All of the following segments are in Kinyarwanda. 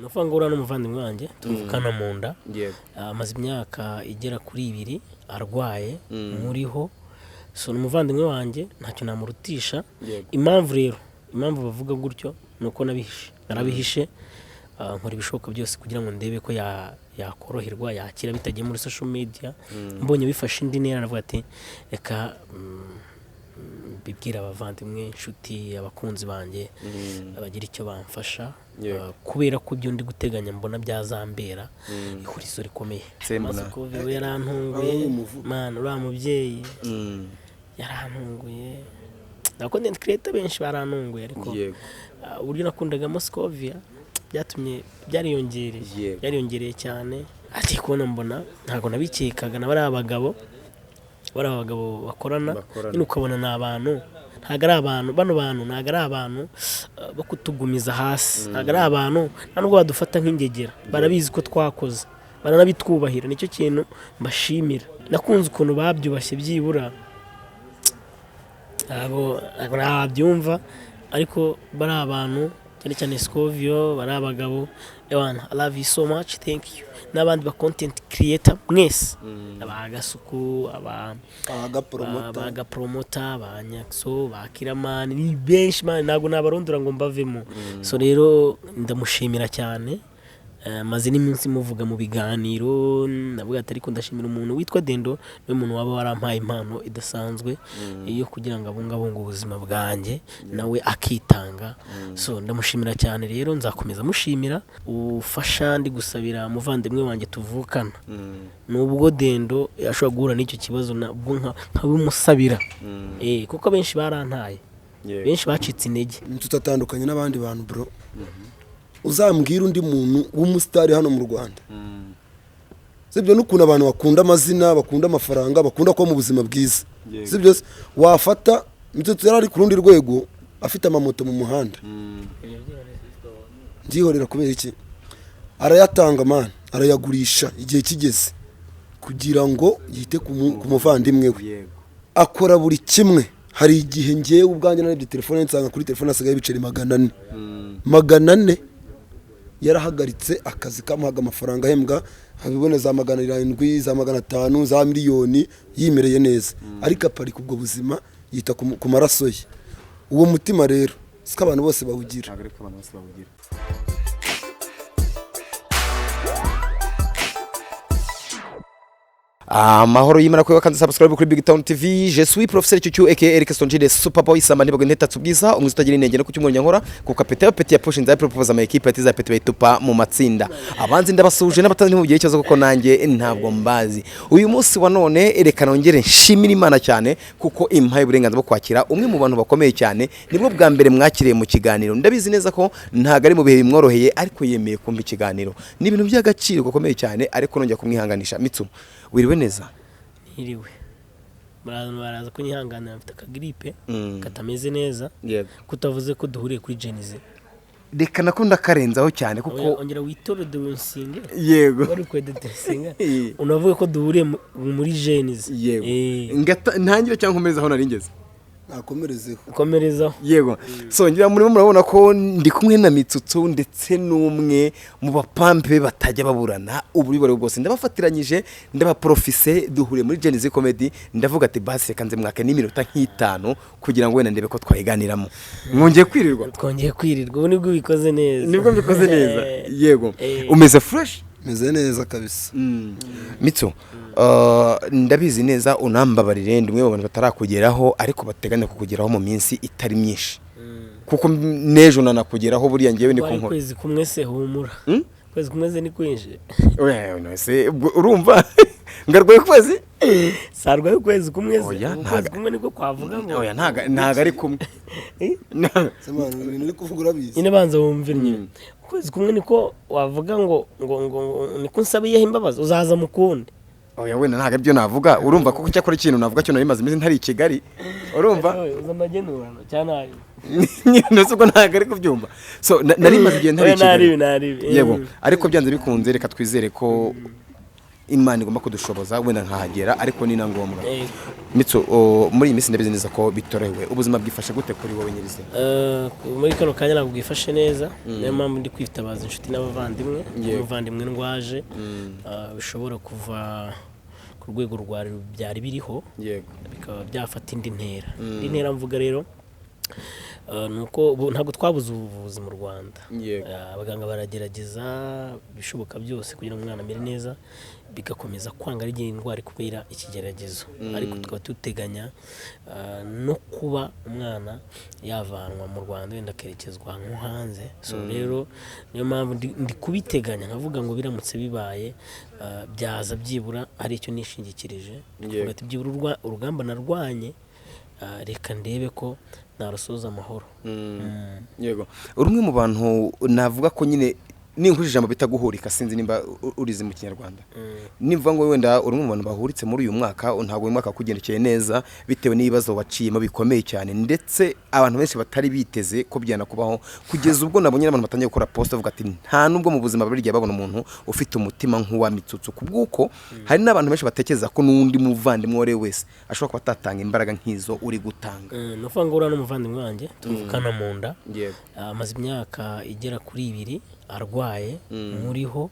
nuvuga ngo ura n'umuvandimwe wanjye tuvukana mu nda amaze imyaka igera kuri 2 arwaye muriho so n'umuvandimwe wanjye ntacyo namurutisha impamvu bavuga gutyo nuko narabihishe nkora ibishoboka byose kugira ngo ndebe ko yakoroherwa yakira bitagiye muri social media mbonye bifashe indi ntera navuga ati reka bibwira abavandimwe inshuti abakunzi banjye abagira icyo bamfasha kubera ko ibyo ndi guteganya mbona byazambera ihurizo rikomeye masiko we yarantunguye man ura mubyeyi yarantunguye na content creator benshi barantunguye ariko uburyo nakundaga Moscovia byatumye byariyongereye cyane ati kubona mbona ntago nabikekaga na bari abagabo bakorana nyine ukabona n'abantu ntago ari abantu bano bantu ntago ari abantu bo kutugumiza hasi ntago ari abantu nubwo badufata nk'ingegera barabizi ko twakoze baranabitwubahira nicyo kintu mbashimira nakunze ukuntu babyubashye byibura abo nabyumva ariko bari abantu cyane Scovio bari abagabo ewana I love you so much thank you n'abandi ba content creator mwese abagasuku abaga promoter ba Nyakso ba Kiramani ni benshi man nago nabarondura ngo mbavemo so rero ndamushimira cyane maze n'iminsi muvuga mu biganiro navuga ati ariko ndashimira umuntu witwa Dendo we muntu waba warampaye impano idasanzwe iyo kugira ngo abungabunga ubuzima bwanjye nawe akitanga so ndamushimira cyane rero nzakomeza mushimira ufasha ndi gusabira muvandimwe wanjye tuvukana nubwo Dendo yashobora guhura n'icyo kibazo nabwo nkabimusabira kuko benshi barantaye benshi bacitse intege tutatandukanye n'abandi bantu bro uzambwira undi muntu w'umusitari hano mu Rwanda sibyo n'ukuntu abantu bakunda amazina bakunda amafaranga bakunda ko mu buzima bwiza sibyo wafata mitutu yarari ku rundi rwego afite amamoto mu muhanda ndihorera kubera iki arayatanga man arayagurisha igihe kigeze kugira ngo yite ku muvandimwe we akora buri kimwe hari igihe ngiye ubwanjye narebye telefone nsanga kuri telefone asigaye ibiceri 400 yarahagaritse akazi kamuhaga amafaranga ahembwa abibone za 700 za 500 za miliyoni yimereye neza ariko aparika ubwo buzima yita ku maraso ye uwo mutima rero sika abantu bose bawugira Mahoro yimara kwe kandi subscribe kuri Big Town TV. Je suis professeur Chuchu aka Eric Stonjide Superboy samba nibago nteta tubwiza umwe utagira intege no kucyumura nyankora kuko peti ya push nza propose ama equipe atiza peti bayitupa mu matsinda abanzi ndabasuje n'abatandi mu gihe cyazo kuko nanjye ntabwo mbazi uyu munsi wa none erekana ongere nshimira Imana cyane kuko impaye uburenganzira bwo kwakira umwe mu bantu bakomeye cyane nibwo bwa mbere mwakiriye mu kiganiro ndabizi neza ko ntago ari mu bihe bimworoheye ariko yemeye kumva ikiganiro ni ibintu by'agaciro gakomeye cyane ariko nongera kumwihanganisha Mitsu wiriwe neza iriwe baraza kunyihanganira mfite akagripe katameze neza kutavuze ko duhuriye kuri Genize reka nakunda karenzaho cyane kuko ongera witore de winsinge yego bari kwede desinga unavuga ko duhuriye muri Genize yego ntangire cyangwa nkomeza aho naringeze komerezeho yego so ngira muri murabona ko ndi kumwe na Mitsutsu ndetse n'umwe mu bapampe batajya baburana uburi bare bwose ndabafatiranyije ndabaprofise duhure muri Genize Comedy ndavuga ati basi kanze mwaka n'iminota nk'itanu kugira ngo wenda ndebe ko twayiganiramo mwongeye kwirirwa ubu nibwo bikoze neza yego umeze fresh meze neza kabisa Mitsu ndabizi neza unambabarire ndimwe mu bantu batarakugeraho ariko bateganya kukugeraho mu minsi itari myinshi kuko nejo nanakugeraho buriya ngiyewe ni kunkora kwezi kumwe se humura kwezi kumwe ze ni kwinje oya nose urumva ngarwaye kwezi sarwaye kwezi kumwe ze kwezi kumwe niko kwavuga ngo oya ntaga ari kumwe semana ibintu uri kuvuga urabizi ine banza wumvirnye kwezi kumwe niko wavuga ngo niko nsabiye imbabazi uzaza mukundi oya wenda ntaga byo navuga urumva kuko cyakora ikintu navuga cyo nari maze imizi ntari Kigali urumva uzamagenurano cyane nose uko ntaga ari kubyumva so nari maze igihe ntari Kigali nari yego ariko byanze bikunze reka twizere ko Imana igomba kudushoboza wenda nkahagera ariko ni na ngombwa. Yego. Mitso muri iyi minsi ndabizi neza ko bitorewe ubuzima bwifashe gute kuri wowe nyirizina? Muri kano kanya ntabwo bwifashe neza, niyo mpamvu ndi kwitabaza inshuti n'abavandimwe. Umuvandimwe ndwaje bishobora kuva ku rwego byari biriho bikaba byafata indi ntera. Indi ntera mvuga rero nuko ntabwo twabuze ubuvuzi mu Rwanda. Abaganga baragerageza bishoboka byose kugira ngo umwana amere neza, bigakomeza kwanga ari indwara kubera ikigeragezo, ariko tukaba tuteganya no kuba umwana yavanwa mu Rwanda wenda akerekezwa nko hanze. So rero niyo mpamvu ndi kubiteganya nkavuga ngo biramutse bibaye byaza byibura ari icyo nishingikirije, ati byibura urugamba narwanye reka ndebe ko narusoza amahoro. Yego, urumwe mu bantu navuga ko nyine ninkurije ijambo bita guhurika, sinzi nimba urizi mu Kinyarwanda. Nimva ngo wenda urumwe mu bantu bahuritse muri uyu mwaka, ntabwo uyu mwaka kugendekeye neza bitewe n'ibibazo waciyemo bikomeye cyane, ndetse abantu benshi batari biteze ko byana kubaho, kugeza ubwo nabonye n'abantu batangiye gukora post bavuga ati nta nubwo mu buzima bari babona umuntu ufite umutima nk'uwa Mitsutsu, kubwuko hari n'abantu benshi batekereza ko n'undi muvandimwe wari wese ashobora kuba atatanga imbaraga nk'izo uri gutanga. Nuvuga ngo uriya n'umuvandimwe wanjye tuvukana mu nda, amaze imyaka igera kuri 2 arwaye muriho.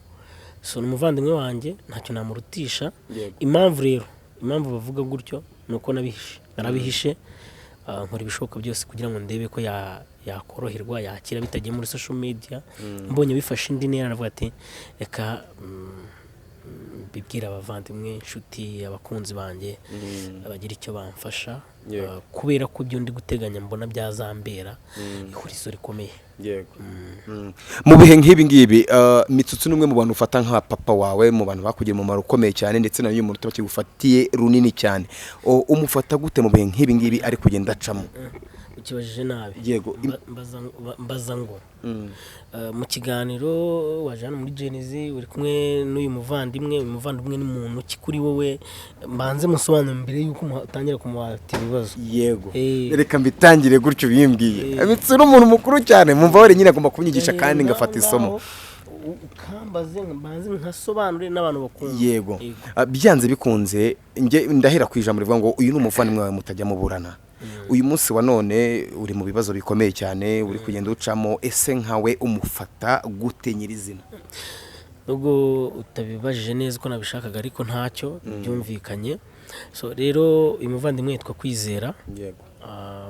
So n'umuvandimwe wanjye ntacyo namurutisha. Impamvu bavuga gutyo nuko narabihishe, nkora ibishoboka byose kugira ngo ndebe ko yakoroherwa yakira bitagiye muri social media. Mbonye bifashe indi ntera navuga ati reka bibwira abavandimwe, inshuti, abakunzi banjye bagira icyo bamfasha, kubera ko ibyo ndi guteganya mbona byazambera ihurizo rikomeye. Mu bihe nk'ibi ngibi Mitsutsu n'umwe mu bantu ufata nka papa wawe, mu bantu bakugira umumaro ukomeye cyane, ndetse nayo umuntu bakigufatiye runini cyane. Umufata gute mu bihe nk'ibi ngibi ari kugenda acamo? Ukibajije nabi. Yego, mbaza ngo mu kiganiro waje hano muri Genesis uri kumwe n'uyu muvandimwe ni muntu ki kuri wowe? Mbanze musobanura mbere yuko utangira kumuhatira ibibazo. Yego, reka mbitangire gutyo bimbwiye. Mitsutsu n'umuntu mukuru cyane, mumva wari nyine agomba kunyigisha kandi ngafata isomo. Ukambaze mbanze nkasobanure n'abantu bakunze. Yego, byanze bikunze nge ndahera ku ijambo rivuga ngo uyu ni umuvandimwe wawe mutajya muburana. Uyu munsi wa none uri mu bibazo bikomeye cyane, uri kugenda ucamo, ese nkawe umufata gute nyirizina? Nubwo utabibajije neza ko nabishakaga ariko ntacyo byumvikanye. So rero uyu muvandimwe yitwa Kwizera. Yego,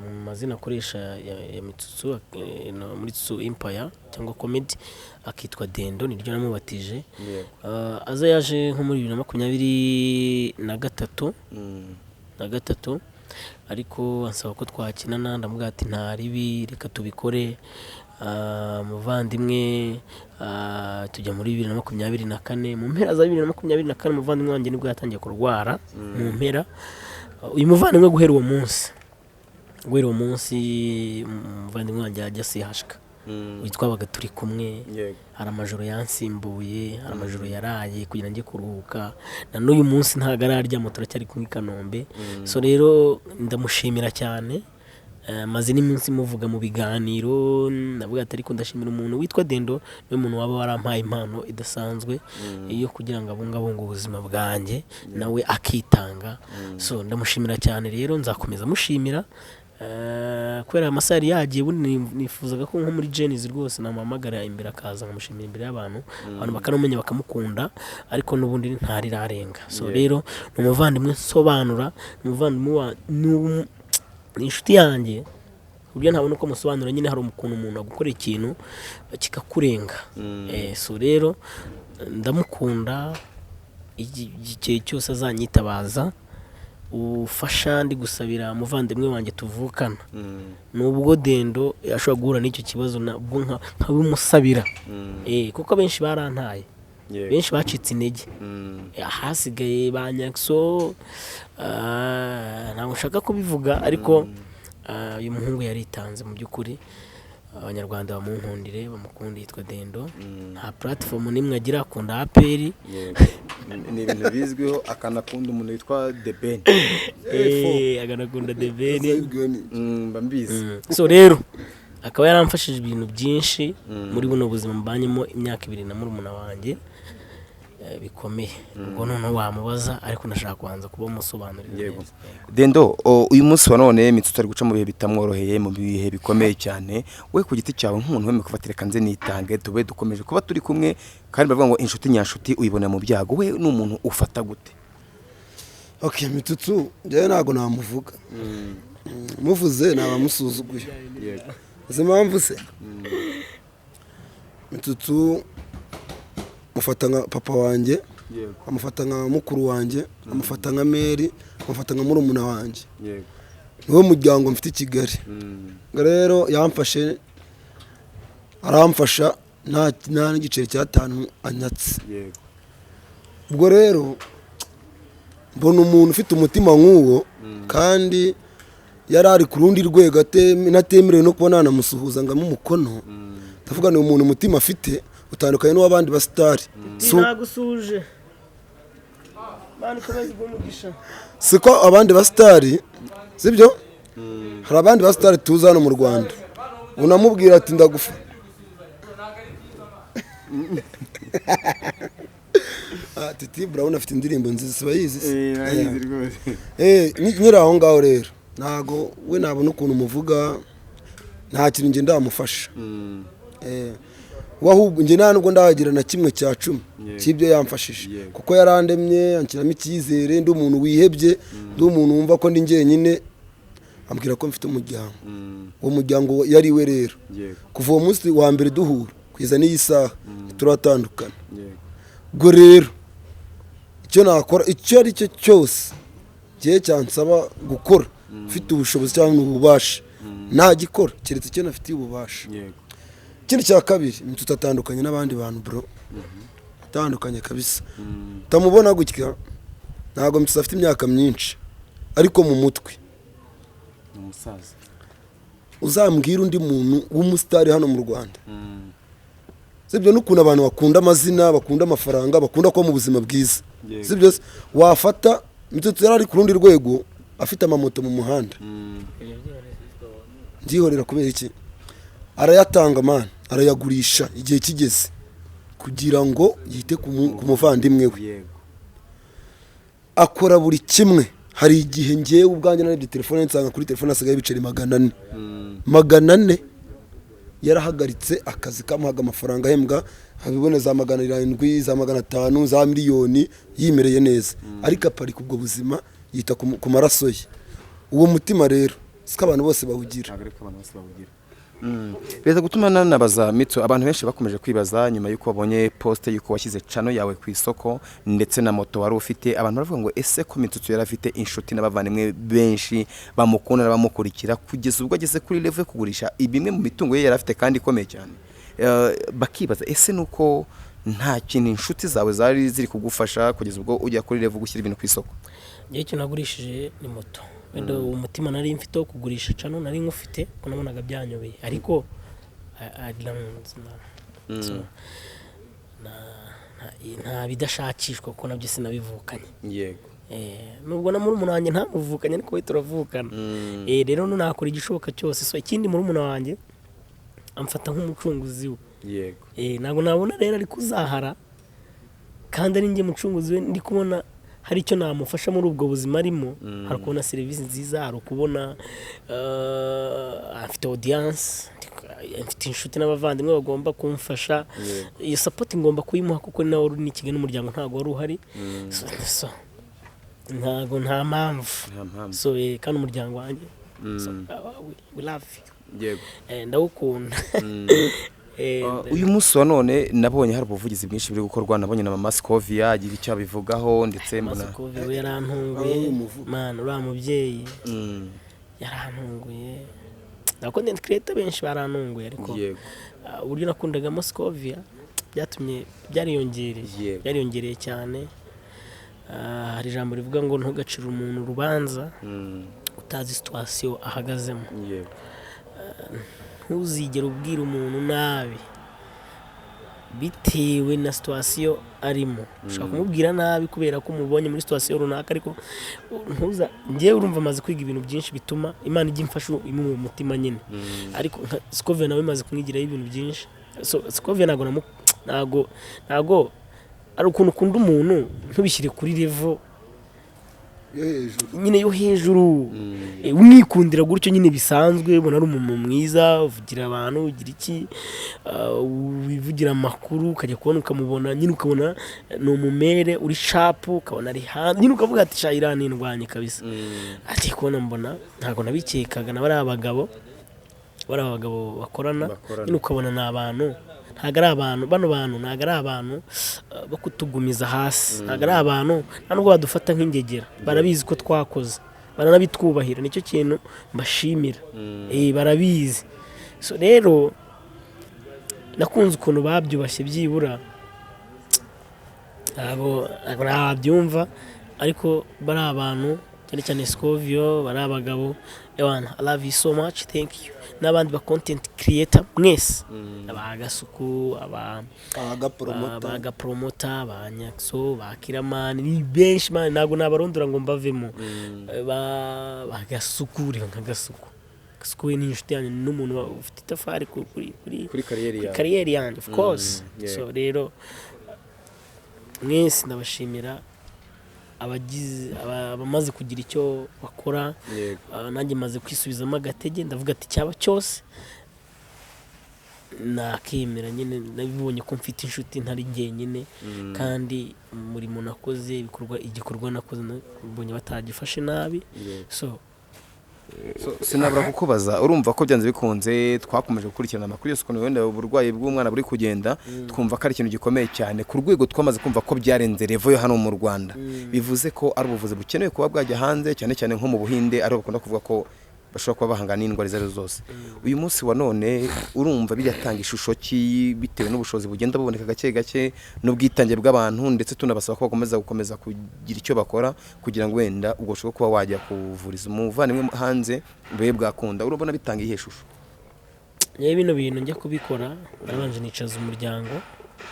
mu mazina akoresha ya Mitsutsu muri Mitsutsu Empire cyangwa comedy akitwa Dendo, niryo namubatije. Aza yaje nko muri 2023 ariko ansaba ko twakinana, ndamuga ati nta ribi reka tubikore. Muvandimwe tujya muri 2024, mu mpera za 2024 muvandimwe wanjye nibwo yatangiye kurwara mu mpera. Uyu muvandimwe guhera uwo munsi muvandimwe wanjye yajya sihashika, twabaga turi kumwe. Hari amajoro yansimbuye, hari amajoro yaraye kugira njye kuruhuka, na n'uyu munsi ntago araryama, turacyari kumwe i Kanombe. So rero ndamushimira cyane, maze n'iminsi muvuga mu biganiro, navuga ati ariko ndashimira umuntu witwa Dendo, niwe muntu waba warampaye impano idasanzwe iyo kugira ngo abungabunge ubuzima bwanjye nawe akitanga. So ndamushimira cyane, rero nzakomeza mushimira kubera amasari yagiye. Nifuzaga ko nko muri Genesis rwose namuhamagara imbere akaza nkamushimira imbere y'abantu, abantu bakanamenya bakamukunda, ariko n'ubundi ntari rarenga. So rero n'umuvandimwe nsobanura, n'umuvandimwe ni inshuti yanjye, buryo ntabona uko musobanura. Nyine hari ukuntu umuntu agukora ikintu kikakurenga. So rero ndamukunda, igihe cyose azanyitabaza ufasha ndi gusabira umuvandimwe wanjye tuvukana. Nubwo Dendo ashobora guhura n'icyo kibazo nabwo nkabimusabira, kuko benshi barantaye, benshi bacitse intege, hasigaye ba Nyakso. Ntabwo nshaka kubivuga ariko uyu muhungu yaritanze mu by'ukuri. Abanyarwanda bamunkundire, bamukunde, yitwa Dendo. Nta platform nimwe agira, akunda APR. Ni ibintu bizwiho, akanakunda umuntu witwa The Ben. Akanakunda The Ben, mbizi. So rero akaba yaramfashije ibintu byinshi muri buno buzima mbanyemo imyaka 2 na murumuna wanjye. bikomeye ubwo noneho wamubaza ariko nashaka kubanza kuba umusobanurira neza. Dendo uyu munsi wa none Mitsutsu ari guca mu bihe bitamworoheye mu bihe bikomeye cyane we ku giti cyawe nk'umuntu wemeye kufatira kanze nitange tube dukomeje kuba turi kumwe kandi bavuga ngo inshuti nyanshuti uyibona mu byago we n'umuntu ufata gute? Okay, Mitsutsu njyewe ntago namuvuga muvuze nabamusuzuguye izi mpamvu se Mitsutsu mufata nka papa wanjye amufata nka mukuru wanjye amufata nka meri amufata nka murumuna wanjye niwo muryango mfite i Kigali rero yamfashe aramfasha nta n'igiceri cya 5 anyatse ubwo rero mbona umuntu ufite umutima nk'uwo kandi yari ari ku rundi rwego natemerewe no kubona namusuhuza ngamo umukono ndavuga ni umuntu umutima afite utandukanye n'uw'abandi basitari sinagusuje bani komeza umugisha siko abandi basitari sibyo hari abandi basitari tuza hano mu Rwanda unamubwira ati ndagufa Titi Brown afite indirimbo nziza sibayizi nyira aho ngaho rero ntago we nabona ukuntu muvuga nta kintu nge ndamufasha wahubwo nge nta nubwo ndahagira na kimwe cya 10 cy'ibyo yamfashije kuko yarandemye anshyiramo icyizere ndi umuntu wihebye ndi umuntu wumva ko ndi njyenyine ambwira ko mfite umuryango uwo muryango yari we rero kuva uwo munsi wa mbere duhura kwiza n'iyi saha turatandukana ubwo rero icyo nakora icyo ari cyo cyose gihe cyansaba gukora ufite ubushobozi cyangwa ububasha nagikora keretse icyo nafitiye ububasha. Ikindi cya kabiri Mitsutsu atandukanye n'abandi bantu bro atandukanye kabisa tamubona gutya ntago Mitsutsu afite imyaka myinshi ariko mu mutwe umusaza uzambwira undi muntu w'umusitari hano mu Rwanda sibyo n'ukuntu abantu bakunda amazina bakunda amafaranga bakunda ko mu buzima bwiza sibyo wafata Mitsutsu yari ari ku rundi rwego afite amamoto mu muhanda ndihorera kubera iki arayatanga man arayagurisha igihe kigeze kugira ngo yite ku muvandimwe we akora buri kimwe hari igihe ngiye ubwanjye narebye telefone nsanga kuri telefone asigaye biceri 400 yarahagaritse akazi kamuhaga amafaranga ahembwa habibone za 700 za 500 za miliyoni yimereye neza ariko apari kubwo buzima yita ku maraso ye uwo mutima rero sika abantu bose bawugira Beza gutuma nanabaza Mitsutsu abantu benshi bakomeje kwibaza nyuma yuko babonye poste yuko washyize channel yawe ku isoko ndetse na moto wari ufite abantu baravuga ngo ese ko Mitsutsu yari afite inshuti n'abavandimwe benshi bamukunda bamukurikira kugeza ubwo ageze kuri level kugurisha ibimwe mu mitungo ye yari afite kandi ikomeye cyane bakibaza ese nuko nta kintu inshuti zawe zari ziri kugufasha kugeza ubwo ujya kuri level gushyira ibintu ku isoko? Ngiye cyo nagurishije ni moto wenda umutima nari mfite wo kugurisha cano nari nkufite ko nabonaga byanyobeye ariko nta bidashakishwa ko nabyo sinabivukanye nubwo na murumuna wanjye ntamuvukanye ariko we turavukana rero nakora igishoboka cyose so ikindi murumuna wanjye amfata nk'umucunguzi we ntabwo nabona rero ari kuzahara kandi ari njye mucunguzi we ndi kubona hari icyo namufasha muri ubwo buzima arimo hari kubona serivisi nziza hari kubona afite audience afite inshuti n'abavandimwe bagomba kumfasha iyo support ngomba kuyimuha kuko nawe uri n'ikige n'umuryango ntago wari uhari so ntago nta mpamvu so kandi umuryango wanjye we love you ndawukunda. Uyu munsi wa none nabonye hari ubuvugizi bwinshi buri gukorwa nabonye na mama Scovia agira icyo abivugaho ndetse mbona Scovia we yarantunguye man uriya mubyeyi yarantunguye na content creator benshi barantunguye ariko uburyo nakundagamo Scovia byatumye byariyongereye cyane. Hari ijambo rivuga ngo ntugacire umuntu urubanza utazi situation ahagazemo ntuzigere ubwira umuntu nabi bitewe na situation arimo ushaka kumubwira nabi kubera ko mubonye muri situation runaka ariko ntuza ngiye urumva amaze kwiga ibintu byinshi bituma Imana ijya imfasha mu mutima nyine ariko Scovia nawe maze kumwigiraho ibintu byinshi so Scovia nago ari ukuntu ukunda umuntu ntubishyire kuri level yo hejuru nyine yo hejuru umwikundira gutyo nyine bisanzwe ubona ari umuntu mwiza uvugira abantu ugira iki wivugira amakuru ukajya kubona ukamubona nyine ukabona ni umumere uri sharp ukabona ari hanze nyine ukavuga ati shayira nindwanye kabisa ati kubona mbona ntago nabikekaga na bari abagabo bakorana nyine ukabona ni abantu ntago ari abantu bano bantu ntago ari abantu bo kutugumiza hasi ntago ari abantu nta nubwo badufata nk'ingegera barabizi ko twakoze baranabitwubahira nicyo kintu mbashimira barabizi so rero nakunze ukuntu babyubashye byibura ntabwo nabyumva ariko bari abantu cyane cyane Scovio bari abagabo ewana I love you so much thank you n'abandi ba content creator mwese abagasuku abagapromota ba Nyakso ba Kiramani ni benshi man ntago nabarondora ngo mbavemo bagasuku reka nkagasuku gasuku ni inshuti yanjye n'umuntu ufite itafari kuri kariyeri yanjye of course so rero mwese ndabashimira abamaze kugira icyo bakora nanjye maze kwisubizamo agatege ndavuga ati cyaba cyose nakemera nyine nabibonye ko mfite inshuti ntari jyenyine kandi umurimo nakoze igikorwa nakoze mbonye batagifashe nabi so sinabura kukubaza urumva ko byanze bikunze twakomeje gukurikirana amakuru yose ukuntu wenda uburwayi bw'umwana buri kugenda twumva ko ari ikintu gikomeye cyane ku rwego twamaze kumva ko byarenze revo yo hano mu Rwanda bivuze ko ari ubuvuzi bukenewe kuba bwajya hanze cyane cyane nko mu Buhinde ariho bakunda kuvuga ko bashobora kuba bahangana n'indwara izo arizo zose uyu munsi wa none urumva biratanga ishusho ki bitewe n'ubushobozi bugenda buboneka gake gake n'ubwitange bw'abantu ndetse tunabasaba ko gukomeza kugira icyo bakora kugira ngo wenda ubwo ushobora kuba wajya kuvuriza umuvandimwe hanze bwe bwakunda urabona bitanga ihe shusho yewe bino bintu njya kubikora nabanje nicaza umuryango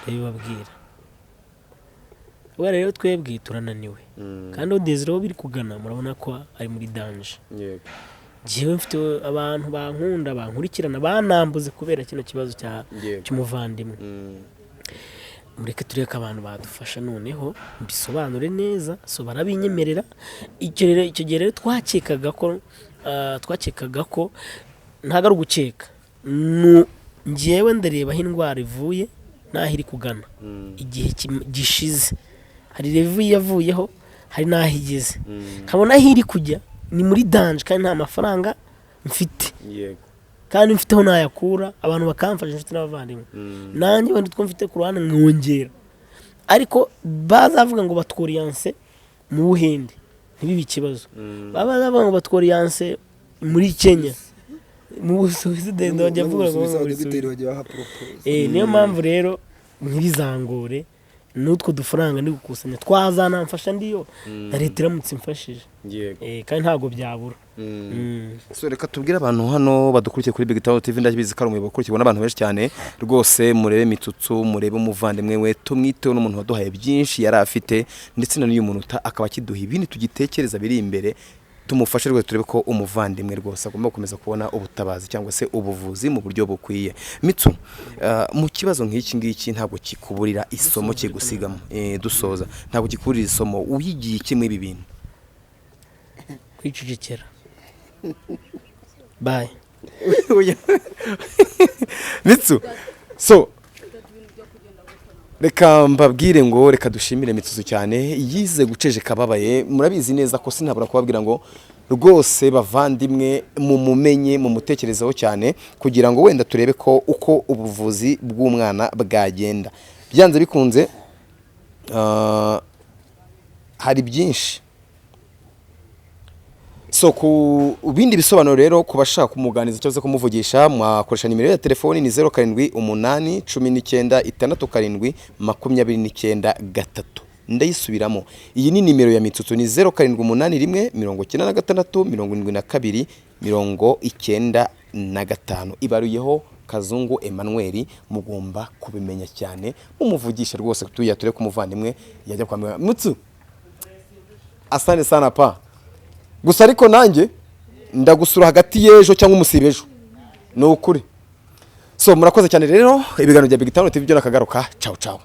ndabibabwira rero twebwe turananiwe kandi odezero biri kugana murabona ko ari muri danger jewe mfite abantu bankunda bankurikirana banambuze kubera kino kibazo cy'umuvandimwe mureke tureka abantu badufasha noneho mbisobanure neza so barabinyemerera icyo gihe rero twakekaga ko ntago ari ugukeka njyewe ndareba aho indwara ivuye n'aho iri kugana igihe gishize hari revu yavuyeho hari n'aho igeze nkabona aho iri kujya ni muri danger kandi nta mafaranga mfite kandi mfiteho nayakura abantu bakamfasha inshuti n'abavandimwe nanjye wenda two mfite ku ruhande nkongera ariko bazavuga ngo batworiyanse mu Buhinde ntibibe ikibazo bazavuga ngo batworiyanse muri Kenya mu Busuwisi ndende bajya vuga ngo niyo mpamvu rero ntibizangore n'utwo dufaranga ndi gukusanya twazana mfasha ndiyo na leta iramutse imfashije kandi ntago byabura so reka tubwire abantu hano badukurikiye kuri Big Town TV ndabizi ko ari umuyobozi ukurikiye abantu benshi cyane rwose murebe Mitsutsu murebe umuvandimwe we tumwiteho n'umuntu waduhaye byinshi yari afite ndetse na n'uyu muntu akaba kiduha ibindi tugitekereza biri imbere tumufashe rwose turebe ko umuvandimwe rwose agomba gukomeza kubona ubutabazi cyangwa se ubuvuzi mu buryo bukwiye Mitsu mu kibazo nk'iki ngiki ntabwo kikuburira isomo kigusigamo dusoza ntabwo kikuburira isomo uyigiye kimwe ibi bintu kwicecekera bye Mitsu so reka mbabwire ngo reka dushimire Mitsutsu cyane yize gucejeka babaye murabizi neza ko sinabura kubabwira ngo rwose bavandimwe mu mumenye mu mutekerezaho cyane kugira ngo wenda turebe ko uko ubuvuzi bw'umwana bwagenda byanze bikunze hari byinshi so ku bindi bisobanuro rero kubashaka kumuganiza cyangwa se kumuvugisha mwakoresha nimero ya telefoni ni 0781192723 ndayisubiramo iyi ni nimero ya Mitsutsu ni 078196729295 ibaruyeho Kazungu Emmanuel mugomba kubimenya cyane umuvugisha rwose tuya ture kumuvandimwe yajya kwa Mutsu asante sana pa gusa ariko nanjye ndagusura hagati y'ejo cyangwa umusibejo no ukuri so murakoze cyane rero ibiganiro bya Big Town TV byo nakagaruka ciao ciao.